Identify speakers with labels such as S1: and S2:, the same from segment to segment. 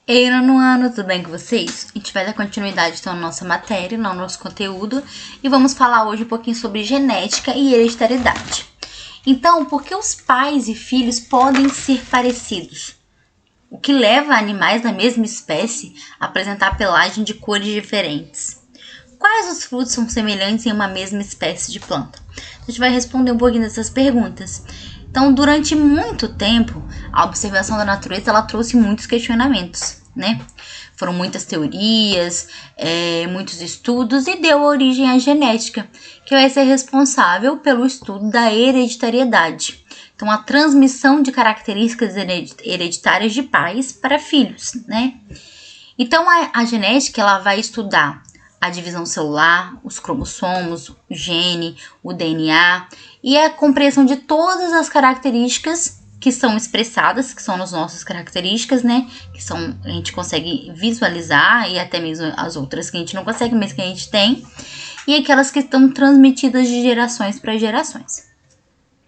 S1: Ei, nono ano, tudo bem com vocês? A gente vai dar continuidade então na nossa matéria, no nosso conteúdo, e vamos falar hoje um pouquinho sobre genética e hereditariedade. Então, por que os pais e filhos podem ser parecidos? O que leva animais da mesma espécie a apresentar pelagem de cores diferentes? Quais os frutos são semelhantes em uma mesma espécie de planta? A gente vai responder um pouquinho dessas perguntas. Então, durante muito tempo, a observação da natureza ela trouxe muitos questionamentos, né? Foram muitas teorias, muitos estudos e deu origem à genética, que vai ser responsável pelo estudo da hereditariedade. Então, a transmissão de características hereditárias de pais para filhos, né? Então, a genética ela vai estudar a divisão celular, os cromossomos, o gene, o DNA e a compreensão de todas as características que são expressadas, que são as nossas características, né? Que são, a gente consegue visualizar e até mesmo as outras que a gente não consegue, mas que a gente tem, e aquelas que estão transmitidas de gerações para gerações.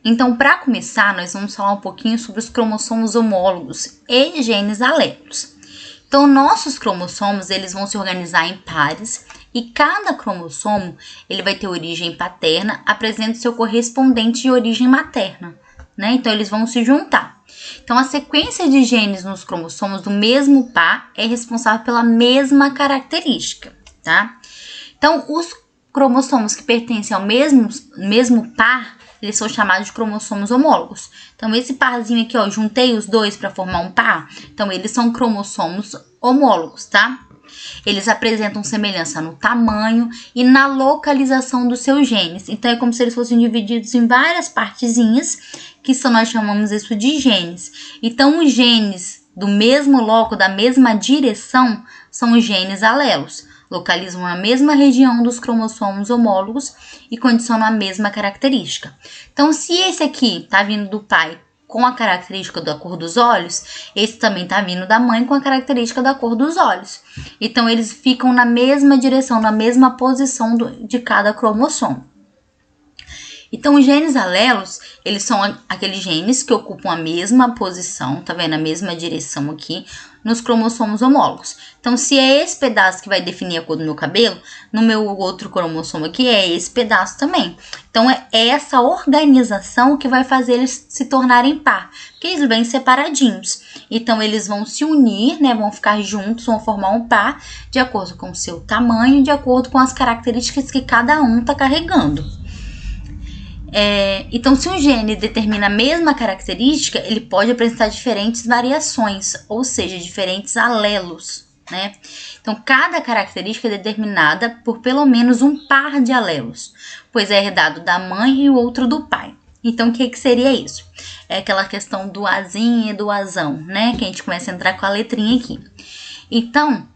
S1: Então, para começar, nós vamos falar um pouquinho sobre os cromossomos homólogos e genes alelos. Então, nossos cromossomos, eles vão se organizar em pares e cada cromossomo, ele vai ter origem paterna, apresenta seu correspondente de origem materna, né? Então, eles vão se juntar. Então, a sequência de genes nos cromossomos do mesmo par é responsável pela mesma característica, tá? Então, os cromossomos que pertencem ao mesmo par, eles são chamados de cromossomos homólogos. Então, esse parzinho aqui, ó, juntei os dois para formar um par. Então, eles são cromossomos homólogos, tá? Eles apresentam semelhança no tamanho e na localização dos seus genes. Então, é como se eles fossem divididos em várias partezinhas, que nós chamamos isso de genes. Então, os genes do mesmo loco, da mesma direção, são os genes alelos. Localizam na mesma região dos cromossomos homólogos e condicionam a mesma característica. Então, se esse aqui está vindo do pai com a característica da cor dos olhos, esse também está vindo da mãe com a característica da cor dos olhos. Então, eles ficam na mesma direção, na mesma posição de cada cromossomo. Então, os genes alelos, eles são aqueles genes que ocupam a mesma posição, tá vendo? A mesma direção aqui, nos cromossomos homólogos. Então, se é esse pedaço que vai definir a cor do meu cabelo, no meu outro cromossomo aqui é esse pedaço também. Então, é essa organização que vai fazer eles se tornarem par, porque eles vêm separadinhos. Então, eles vão se unir, né? Vão ficar juntos, vão formar um par de acordo com o seu tamanho, de acordo com as características que cada um está carregando. Então, se um gene determina a mesma característica, ele pode apresentar diferentes variações, ou seja, diferentes alelos, né? Então, cada característica é determinada por pelo menos um par de alelos, pois é herdado da mãe e o outro do pai. Então, o que seria isso? É aquela questão do azinho e do azão, né? Que a gente começa a entrar com a letrinha aqui. Então,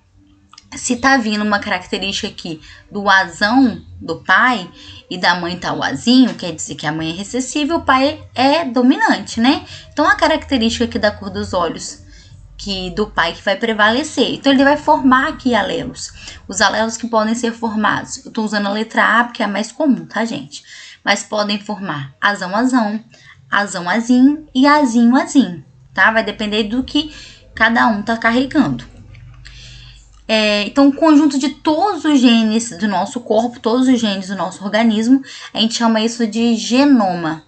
S1: se tá vindo uma característica aqui do azão do pai e da mãe tá o azinho, quer dizer que a mãe é recessiva e o pai é dominante, né? Então, a característica aqui da cor dos olhos do pai que vai prevalecer. Então, ele vai formar aqui alelos. Os alelos que podem ser formados, eu tô usando a letra A porque é a mais comum, tá, gente? Mas podem formar azão-azão, azão-azinho e azinho-azinho, tá? Vai depender do que cada um tá carregando. Então, o conjunto de todos os genes do nosso corpo, todos os genes do nosso organismo, a gente chama isso de genoma.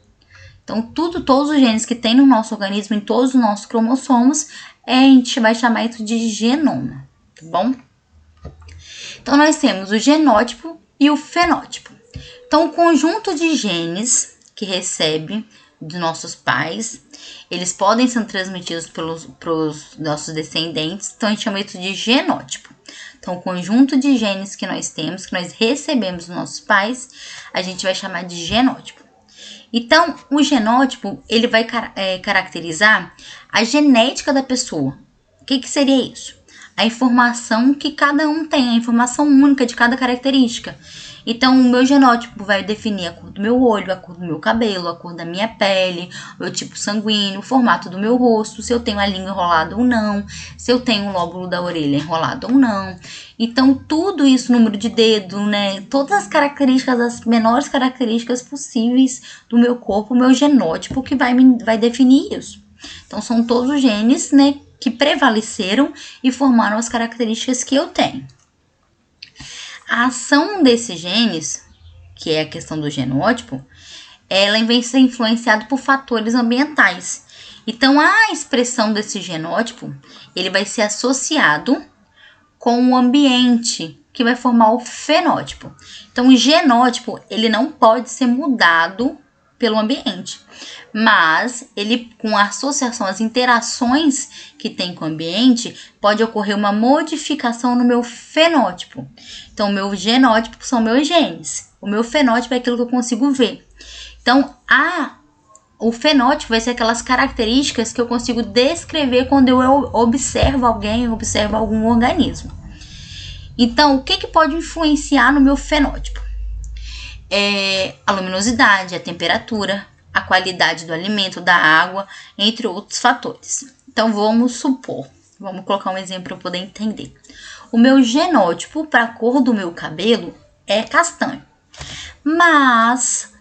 S1: Então, todos os genes que tem no nosso organismo, em todos os nossos cromossomos, a gente vai chamar isso de genoma, tá bom? Então, nós temos o genótipo e o fenótipo. Então, o conjunto de genes que recebe dos nossos pais, eles podem ser transmitidos pelos nossos descendentes, então a gente chama isso de genótipo. Então, o conjunto de genes que nós temos, que nós recebemos dos nossos pais, a gente vai chamar de genótipo. Então, o genótipo, ele vai caracterizar a genética da pessoa. O que seria isso? A informação que cada um tem, a informação única de cada característica. Então, o meu genótipo vai definir a cor do meu olho, a cor do meu cabelo, a cor da minha pele, o meu tipo sanguíneo, o formato do meu rosto, se eu tenho a língua enrolada ou não, se eu tenho o lóbulo da orelha enrolado ou não. Então, tudo isso, número de dedo, né? Todas as características, as menores características possíveis do meu corpo, o meu genótipo que vai definir isso. Então, são todos os genes, né, que prevaleceram e formaram as características que eu tenho. A ação desses genes, que é a questão do genótipo, ela vem ser influenciada por fatores ambientais. Então, a expressão desse genótipo, ele vai ser associado com o ambiente, que vai formar o fenótipo. Então, o genótipo, ele não pode ser mudado pelo ambiente, mas ele, com a associação, as interações que tem com o ambiente, pode ocorrer uma modificação no meu fenótipo. Então, o meu genótipo são meus genes, o meu fenótipo é aquilo que eu consigo ver. Então, o fenótipo vai ser aquelas características que eu consigo descrever quando eu observo alguém, observo algum organismo. Então, o que pode influenciar no meu fenótipo? A luminosidade, a temperatura, a qualidade do alimento, da água, entre outros fatores. Então, vamos colocar um exemplo para eu poder entender. O meu genótipo para a cor do meu cabelo é castanho, mas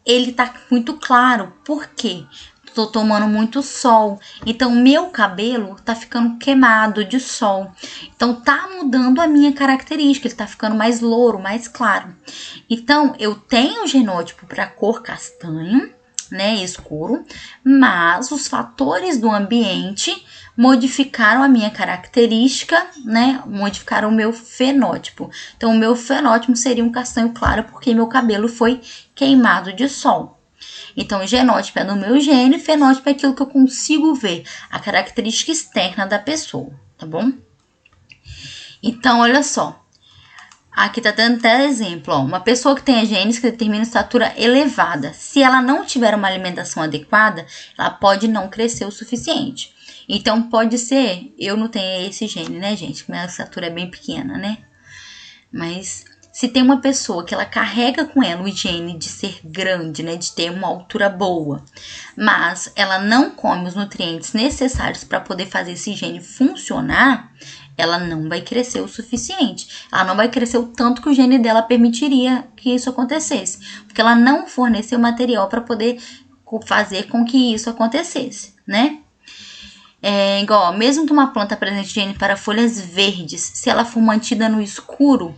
S1: ele tá muito claro. Por quê? Tô tomando muito sol, então meu cabelo tá ficando queimado de sol, então tá mudando a minha característica, ele tá ficando mais louro, mais claro. Então eu tenho genótipo para cor castanho, né, escuro, mas os fatores do ambiente modificaram a minha característica, né, modificaram o meu fenótipo. Então o meu fenótipo seria um castanho claro porque meu cabelo foi queimado de sol. Então, genótipo é no meu gene, fenótipo é aquilo que eu consigo ver, a característica externa da pessoa, tá bom? Então, olha só. Aqui tá dando até exemplo, ó. Uma pessoa que tenha genes que determinam estatura elevada, se ela não tiver uma alimentação adequada, ela pode não crescer o suficiente. Então, pode ser, eu não tenho esse gene, né, gente? Minha estatura é bem pequena, né? Mas se tem uma pessoa que ela carrega com ela o gene de ser grande, né, de ter uma altura boa, mas ela não come os nutrientes necessários para poder fazer esse gene funcionar, ela não vai crescer o suficiente. Ela não vai crescer o tanto que o gene dela permitiria que isso acontecesse, porque ela não forneceu material para poder fazer com que isso acontecesse, né? Igual, mesmo que uma planta apresente gene para folhas verdes, se ela for mantida no escuro,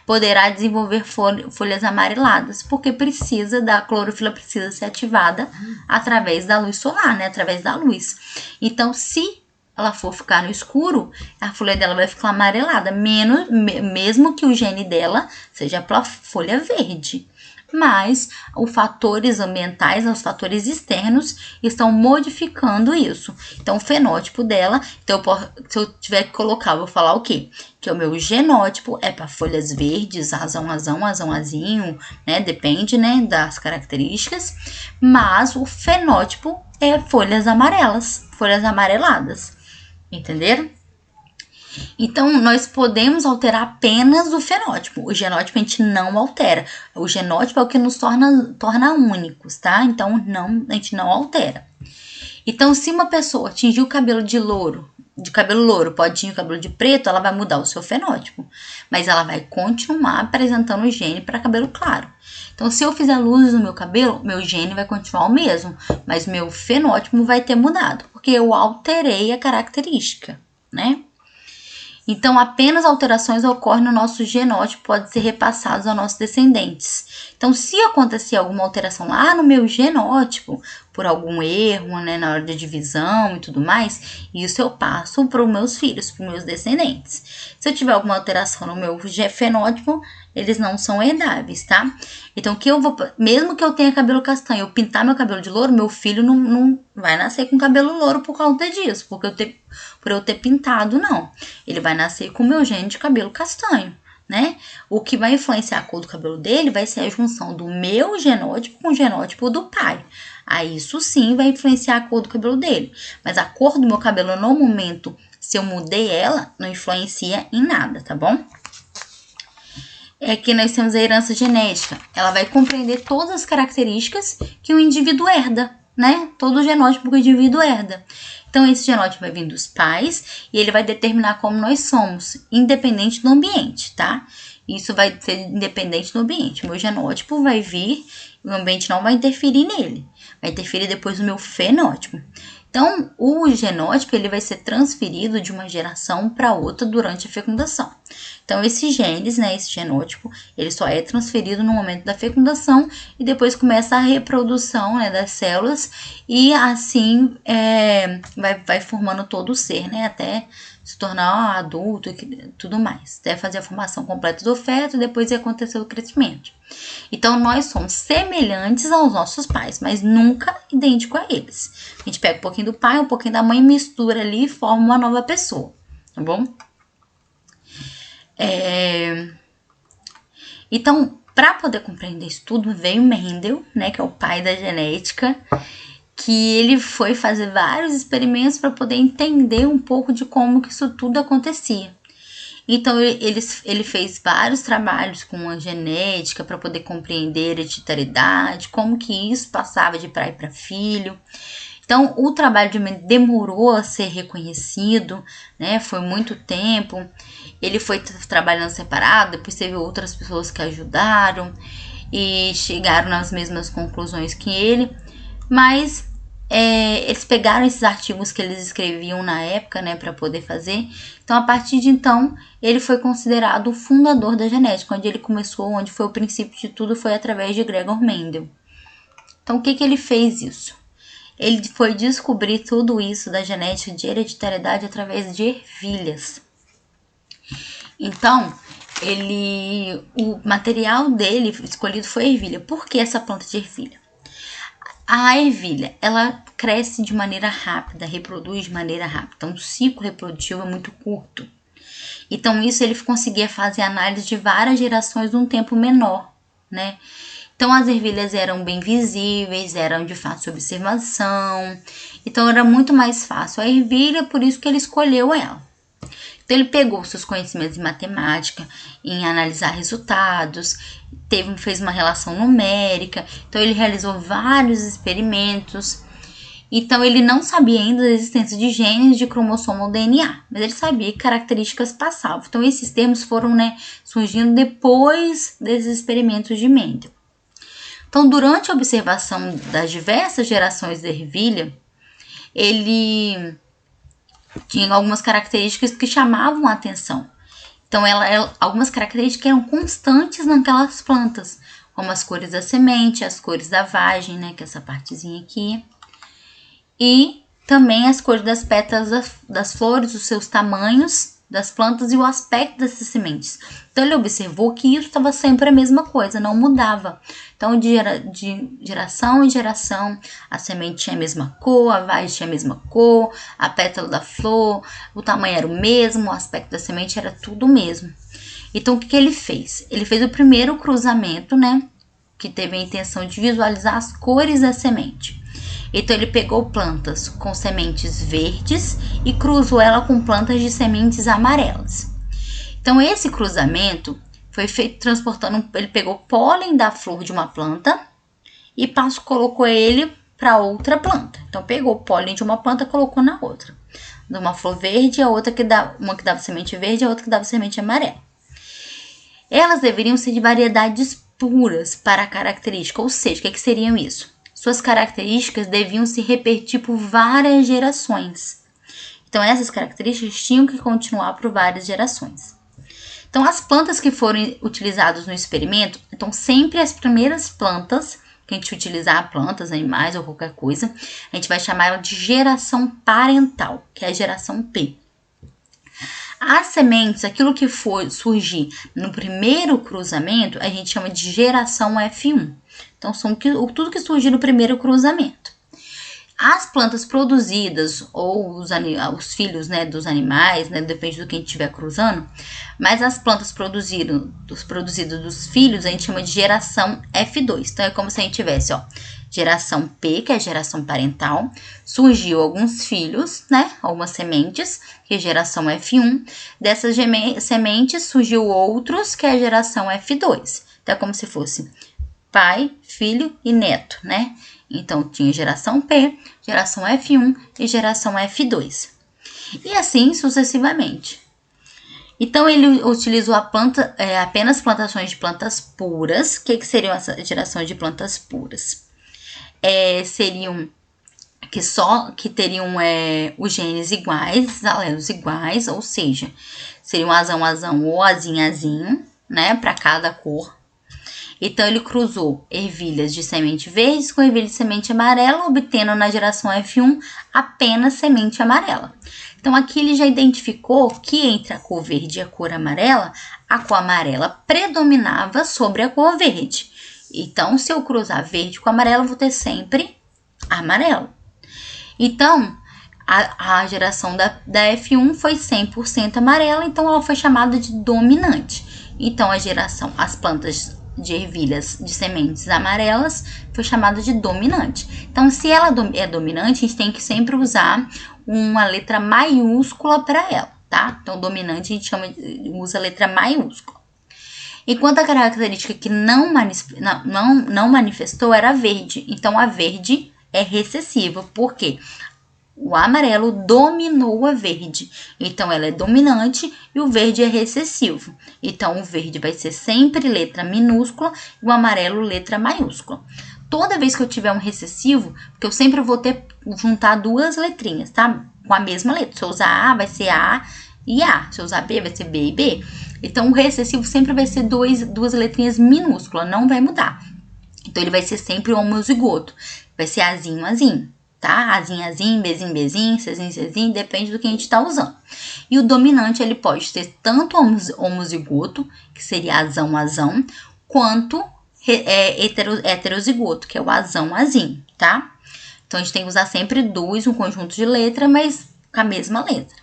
S1: poderá desenvolver folhas amareladas, porque a clorofila precisa ser ativada através da luz solar, né? Através da luz. Então, se ela for ficar no escuro, a folha dela vai ficar amarelada, mesmo que o gene dela seja para folha verde. Mas os fatores ambientais, os fatores externos estão modificando isso. Então, o fenótipo dela, se eu tiver que colocar, eu vou falar o quê? Que o meu genótipo é para folhas verdes, azão, azinho, né? Depende, né, das características. Mas o fenótipo é folhas amarelas, folhas amareladas. Entenderam? Então, nós podemos alterar apenas o fenótipo. O genótipo a gente não altera. O genótipo é o que nos torna únicos, tá? Então, a gente não altera. Então, se uma pessoa atingir o cabelo de cabelo louro, pode atingir o cabelo de preto, ela vai mudar o seu fenótipo. Mas ela vai continuar apresentando o gene para cabelo claro. Então, se eu fizer luzes no meu cabelo, meu gene vai continuar o mesmo, mas meu fenótipo vai ter mudado, porque eu alterei a característica, né? Então, apenas alterações ocorrem no nosso genótipo, podem ser repassados aos nossos descendentes. Então, se acontecer alguma alteração lá no meu genótipo, por algum erro, né, na hora da divisão e tudo mais, isso eu passo para os meus filhos, para os meus descendentes. Se eu tiver alguma alteração no meu fenótipo, eles não são herdáveis, tá? Então, mesmo que eu tenha cabelo castanho, eu pintar meu cabelo de louro, meu filho não vai nascer com cabelo louro por causa disso, por eu ter pintado, não. Ele vai nascer com o meu gene de cabelo castanho, né? O que vai influenciar a cor do cabelo dele vai ser a junção do meu genótipo com o genótipo do pai. Aí, isso sim vai influenciar a cor do cabelo dele. Mas a cor do meu cabelo, no momento, se eu mudei ela, não influencia em nada, tá bom? Que nós temos a herança genética. Ela vai compreender todas as características que o indivíduo herda, né? Todo o genótipo que o indivíduo herda. Então, esse genótipo vai vir dos pais e ele vai determinar como nós somos, independente do ambiente, tá? Isso vai ser independente do ambiente. O meu genótipo vai vir, o ambiente não vai interferir nele. Vai interferir depois no meu fenótipo. Então, o genótipo ele vai ser transferido de uma geração para outra durante a fecundação. Então, esses genes, né, esse genótipo, ele só é transferido no momento da fecundação e depois começa a reprodução, né, das células e assim vai formando todo o ser, né, até se tornar adulto e tudo mais, até fazer a formação completa do feto e depois acontecer o crescimento. Então, nós somos semelhantes aos nossos pais, mas nunca idêntico a eles. A gente pega um pouquinho do pai, um pouquinho da mãe, mistura ali e forma uma nova pessoa, tá bom? Então, para poder compreender isso tudo, veio Mendel, né, que é o pai da genética, que ele foi fazer vários experimentos para poder entender um pouco de como que isso tudo acontecia. Então, ele fez vários trabalhos com a genética para poder compreender a hereditariedade, como que isso passava de pai para filho. Então, o trabalho de Mendel demorou a ser reconhecido, né? Foi muito tempo. Ele foi trabalhando separado, depois teve outras pessoas que ajudaram e chegaram nas mesmas conclusões que ele, mas eles pegaram esses artigos que eles escreviam na época, né, para poder fazer. Então, a partir de então, ele foi considerado o fundador da genética, onde ele começou, onde foi o princípio de tudo, foi através de Gregor Mendel. Então, o que ele fez isso? Ele foi descobrir tudo isso da genética de hereditariedade através de ervilhas. Então, o material dele escolhido foi ervilha. Por que essa planta de ervilha? A ervilha, ela cresce de maneira rápida, reproduz de maneira rápida. Então, o ciclo reprodutivo é muito curto. Então, isso ele conseguia fazer análise de várias gerações num tempo menor, né? Então, as ervilhas eram bem visíveis, eram de fácil observação. Então, era muito mais fácil a ervilha, por isso que ele escolheu ela. Então, ele pegou seus conhecimentos em matemática, em analisar resultados, fez uma relação numérica. Então, ele realizou vários experimentos. Então, ele não sabia ainda da existência de genes de cromossomo ou DNA, mas ele sabia que características passavam. Então, esses termos foram, surgindo depois desses experimentos de Mendel. Então, durante a observação das diversas gerações de ervilha, ele tinha algumas características que chamavam a atenção. Então, algumas características eram constantes naquelas plantas, como as cores da semente, as cores da vagem, né, que é essa partezinha aqui, e também as cores das pétalas das flores, os seus tamanhos das plantas e o aspecto dessas sementes. Então, ele observou que isso estava sempre a mesma coisa, não mudava. Então, de geração em geração, a semente tinha a mesma cor, a vagem tinha a mesma cor, a pétala da flor, o tamanho era o mesmo, o aspecto da semente era tudo o mesmo. Então, o que ele fez? Ele fez o primeiro cruzamento, né, que teve a intenção de visualizar as cores da semente. Então, ele pegou plantas com sementes verdes e cruzou ela com plantas de sementes amarelas. Então, esse cruzamento foi feito transportando, ele pegou pólen da flor de uma planta e colocou ele para outra planta. Então, pegou o pólen de uma planta e colocou na outra. De uma flor verde, uma que dava semente verde e a outra que dava semente amarela. Elas deveriam ser de variedades puras para a característica, ou seja, o que seriam isso? Suas características deviam se repetir por várias gerações. Então, essas características tinham que continuar por várias gerações. Então, as plantas que foram utilizadas no experimento, então sempre as primeiras plantas que a gente utilizar, plantas, animais ou qualquer coisa, a gente vai chamar ela de geração parental, que é a geração P. As sementes, aquilo que for surgir no primeiro cruzamento, a gente chama de geração F1. Então, são tudo que surgiu no primeiro cruzamento. As plantas produzidas, ou os filhos, né, dos animais, né, depende do que a gente estiver cruzando, mas as plantas produzidas dos filhos, a gente chama de geração F2. Então, é como se a gente tivesse, geração P, que é a geração parental, surgiu alguns filhos, né, algumas sementes, que é a geração F1. Dessas sementes surgiu outros, que é a geração F2. Então, é como se fosse pai, filho e neto, né? Então, tinha geração P, geração F1 e geração F2. E assim sucessivamente. Então, ele utilizou apenas plantações de plantas puras. O que seriam essa geração de plantas puras? Seriam que teriam os genes iguais, os alelos iguais, ou seja, seriam azão, azão ou azinho, azinho, né, para cada cor. Então, ele cruzou ervilhas de semente verde com ervilha de semente amarela, obtendo na geração F1 apenas semente amarela. Então, aqui ele já identificou que entre a cor verde e a cor amarela predominava sobre a cor verde. Então, se eu cruzar verde com amarelo, eu vou ter sempre amarelo. Então, a geração da F1 foi 100% amarela, então ela foi chamada de dominante. Então, as plantas de ervilhas de sementes amarelas foi chamada de dominante. Então, se ela é dominante, a gente tem que sempre usar uma letra maiúscula para ela, tá? Então, dominante a gente usa a letra maiúscula. Enquanto a característica que não manifestou era a verde. Então, a verde é recessiva, porque o amarelo dominou a verde. Então, ela é dominante e o verde é recessivo. Então, o verde vai ser sempre letra minúscula e o amarelo letra maiúscula. Toda vez que eu tiver um recessivo, porque eu sempre vou juntar duas letrinhas, tá? Com a mesma letra. Se eu usar A, vai ser A e A. Se eu usar B, vai ser B e B. Então, o recessivo sempre vai ser duas letrinhas minúsculas, não vai mudar. Então, ele vai ser sempre homozigoto. Vai ser Azinho, Azinho. Tá? Azinho, azinho, bezinho, bezinho, cezinho, cezinho, depende do que a gente tá usando. E o dominante, ele pode ser tanto homozigoto, que seria azão, azão, quanto heterozigoto, que é o azão, azinho, tá? Então, a gente tem que usar sempre um conjunto de letra, mas com a mesma letra.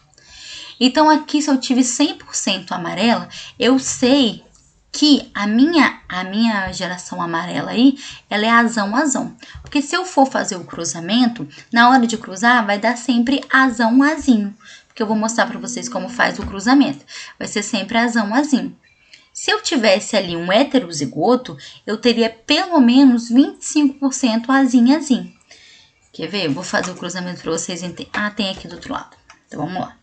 S1: Então, aqui, se eu tive 100% amarela, eu sei que a minha geração amarela aí, ela é azão, azão. Porque se eu for fazer o cruzamento, na hora de cruzar, vai dar sempre azão, azinho. Porque eu vou mostrar para vocês como faz o cruzamento. Vai ser sempre azão, azinho. Se eu tivesse ali um heterozigoto, eu teria pelo menos 25% azinho, azinho. Quer ver? Eu vou fazer o cruzamento para vocês entenderem. Ah, tem aqui do outro lado. Então, vamos lá.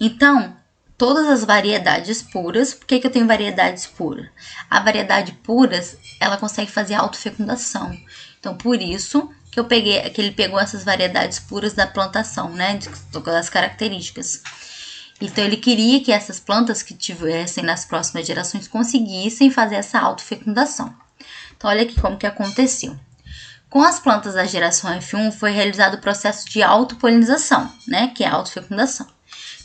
S1: Então, todas as variedades puras. Por que eu tenho variedades puras? A variedade puras, ela consegue fazer autofecundação. Então, por isso que ele pegou essas variedades puras da plantação, né? Das características. Então, ele queria que essas plantas que tivessem nas próximas gerações conseguissem fazer essa autofecundação. Então, olha aqui como que aconteceu. Com as plantas da geração F1, foi realizado o processo de autopolinização, né? Que é a autofecundação.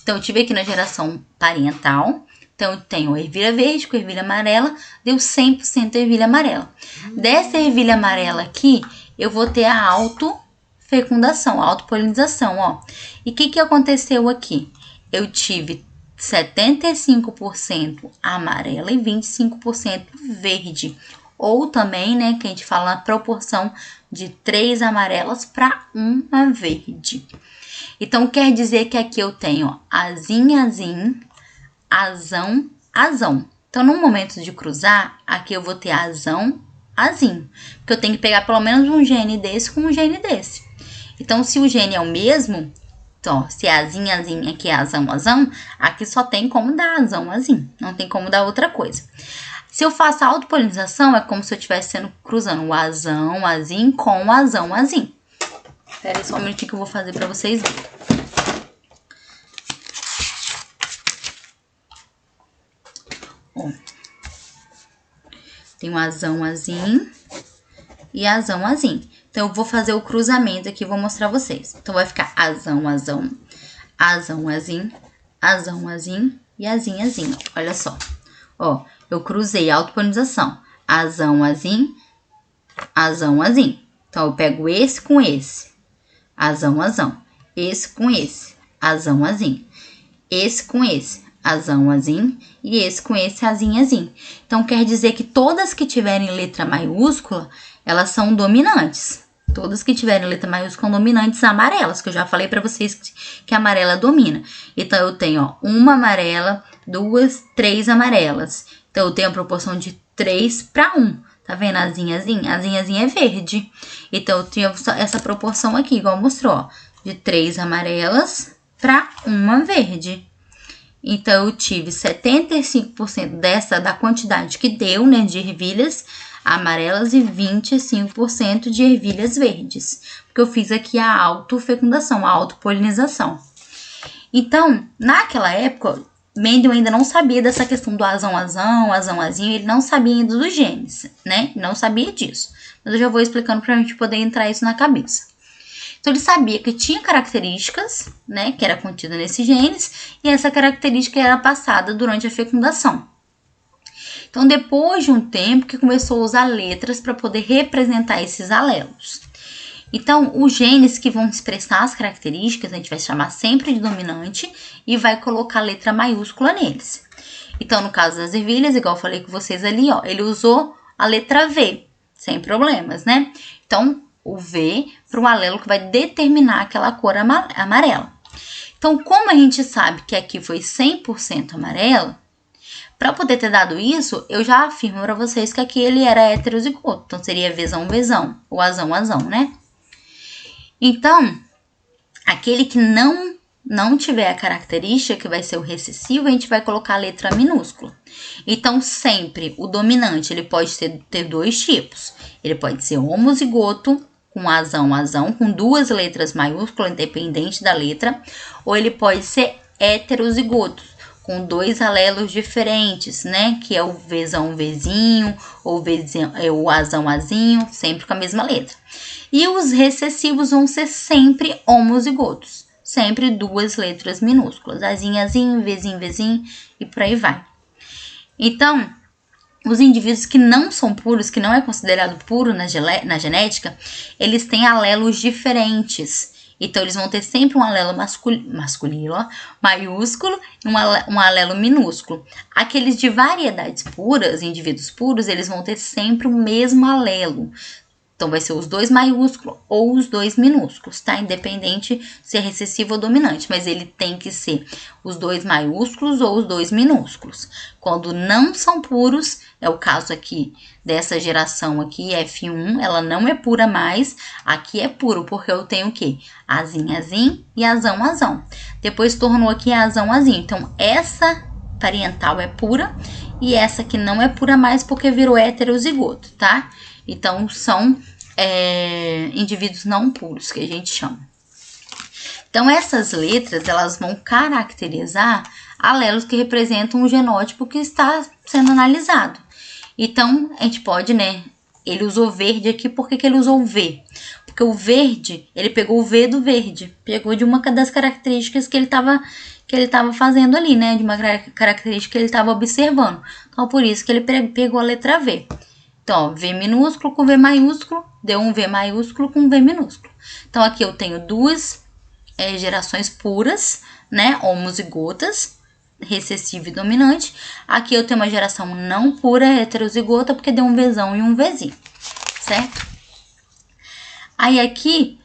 S1: Então, eu tive aqui na geração parental. Então, eu tenho ervilha verde com ervilha amarela. Deu 100% ervilha amarela. Dessa ervilha amarela aqui, eu vou ter a autofecundação, a autopolinização, ó. E o que aconteceu aqui? Eu tive 75% amarela e 25% verde. Ou também, né, que a gente fala na proporção de 3 amarelas para 1 verde. Então, quer dizer que aqui eu tenho, ó, azinho, azinho, azão, azão. Então, no momento de cruzar, aqui eu vou ter azão, azinho. Porque eu tenho que pegar pelo menos um gene desse com um gene desse. Então, se o gene é o mesmo, então, ó, se é azinho, azinho, aqui é azão, azão, aqui só tem como dar azão, azinho. Não tem como dar outra coisa. Se eu faço a autopolinização, é como se eu estivesse cruzando o azão, azinho com o azão, azinho. Espera aí só um minutinho que eu vou fazer pra vocês verem. Ó, tem o azão, azinho e azão, azinho. Então, eu vou fazer o cruzamento aqui e vou mostrar pra vocês. Então, vai ficar azão, azão, azão, azinho, azão, azinho e azinho, azinho. Olha só. Ó, eu cruzei a autopolinização. Azão, azinho, azão, azinho. Então, eu pego esse com esse. Azão, azão. Esse com esse. Azão, azinho. Esse com esse. Azão, azinho. E esse com esse, azinho, azinho. Então, quer dizer que todas que tiverem letra maiúscula, elas são dominantes. Todas que tiverem letra maiúscula são dominantes amarelas, que eu já falei pra vocês que a amarela domina. Então, eu tenho, ó, uma amarela, 2, 3 amarelas. Então, eu tenho a proporção de 3 para 1. Tá vendo? Azinha, azinha. Azinha, azinha é verde. Então, eu tinha essa proporção aqui, igual mostrou, ó. De 3 amarelas para 1 verde. Então, eu tive 75% da quantidade que deu, né, de ervilhas amarelas e 25% de ervilhas verdes. Porque eu fiz aqui a autofecundação, a autopolinização. Então, naquela época, Mendel ainda não sabia dessa questão do azão-azinho, ele não sabia ainda dos genes, né? Não sabia disso. Mas eu já vou explicando pra gente poder entrar isso na cabeça. Então, ele sabia que tinha características, né, que era contida nesses genes, e essa característica era passada durante a fecundação. Então, depois de um tempo que começou a usar letras para poder representar esses alelos. Então, os genes que vão expressar as características, a gente vai chamar sempre de dominante e vai colocar letra maiúscula neles. Então, no caso das ervilhas, igual eu falei com vocês ali, ó, ele usou a letra V, sem problemas, né? Então, o V para um alelo que vai determinar aquela cor amarela. Então, como a gente sabe que aqui foi 100% amarelo, para poder ter dado isso, eu já afirmo para vocês que aqui ele era heterozigoto. Então, seria Vzão, ou azão, né? Então, aquele que não tiver a característica, que vai ser o recessivo, a gente vai colocar a letra minúscula. Então, sempre o dominante, ele pode ter dois tipos. Ele pode ser homozigoto, com azão, com duas letras maiúsculas, independente da letra. Ou ele pode ser heterozigoto, com dois alelos diferentes, né? Que é o Vzão, ou o azão, sempre com a mesma letra. E os recessivos vão ser sempre homozigotos. Sempre duas letras minúsculas. Azinho, Vzinho, e por aí vai. Então, os indivíduos que não são puros, que não é considerado puro na genética, eles têm alelos diferentes. Então, eles vão ter sempre um alelo masculino, ó, maiúsculo, e um alelo minúsculo. Aqueles de variedades puras, indivíduos puros, eles vão ter sempre o mesmo alelo. Então, vai ser os dois maiúsculos ou os dois minúsculos, tá? Independente se é recessivo ou dominante, mas ele tem que ser os dois maiúsculos ou os dois minúsculos. Quando não são puros, é o caso aqui dessa geração aqui, F1, ela não é pura mais, aqui é puro, porque eu tenho o quê? Azinho e azão. Depois tornou aqui azão. Então, essa parental é pura e essa aqui não é pura mais porque virou heterozigoto, tá? Então, são indivíduos não puros, que a gente chama. Então, essas letras, elas vão caracterizar alelos que representam o genótipo que está sendo analisado. Então, a gente pode, né? Ele usou verde aqui, por que ele usou o V? Porque o verde, ele pegou o V do verde. Pegou de uma das características que ele estava fazendo ali, né? De uma característica que ele estava observando. Então, por isso que ele pegou a letra V. Então, ó, V minúsculo com V maiúsculo, deu um V maiúsculo com V minúsculo. Então, aqui eu tenho duas gerações puras, né, homozigotas, recessivo e dominante. Aqui eu tenho uma geração não pura, heterozigota, porque deu um Vzão e um Vzinho, certo? Aí aqui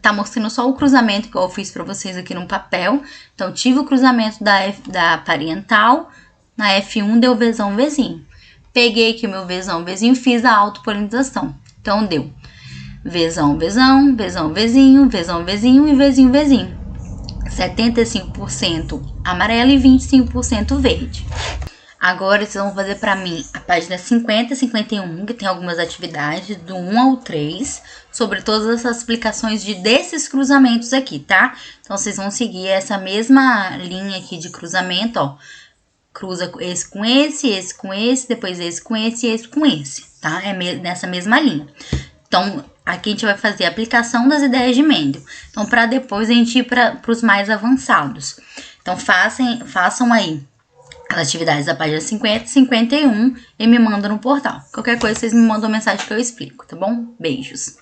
S1: tá mostrando só o cruzamento que eu fiz para vocês aqui no papel. Então, tive o cruzamento da parental, na F1 deu Vzinho. Peguei aqui o meu Vzão, fiz a autopolinização. Então, deu Vzão, Vzinho e Vzinho. 75% amarelo e 25% verde. Agora, vocês vão fazer para mim a página 50 e 51, que tem algumas atividades do 1 ao 3, sobre todas essas explicações desses cruzamentos aqui, tá? Então, vocês vão seguir essa mesma linha aqui de cruzamento, ó. Cruza esse com esse, depois esse com esse e esse com esse, tá? É nessa mesma linha. Então, aqui a gente vai fazer a aplicação das ideias de Mendel. Então, para depois a gente ir para os mais avançados. Então, façam aí as atividades da página 50 e 51 e me mandam no portal. Qualquer coisa, vocês me mandam mensagem que eu explico, tá bom? Beijos!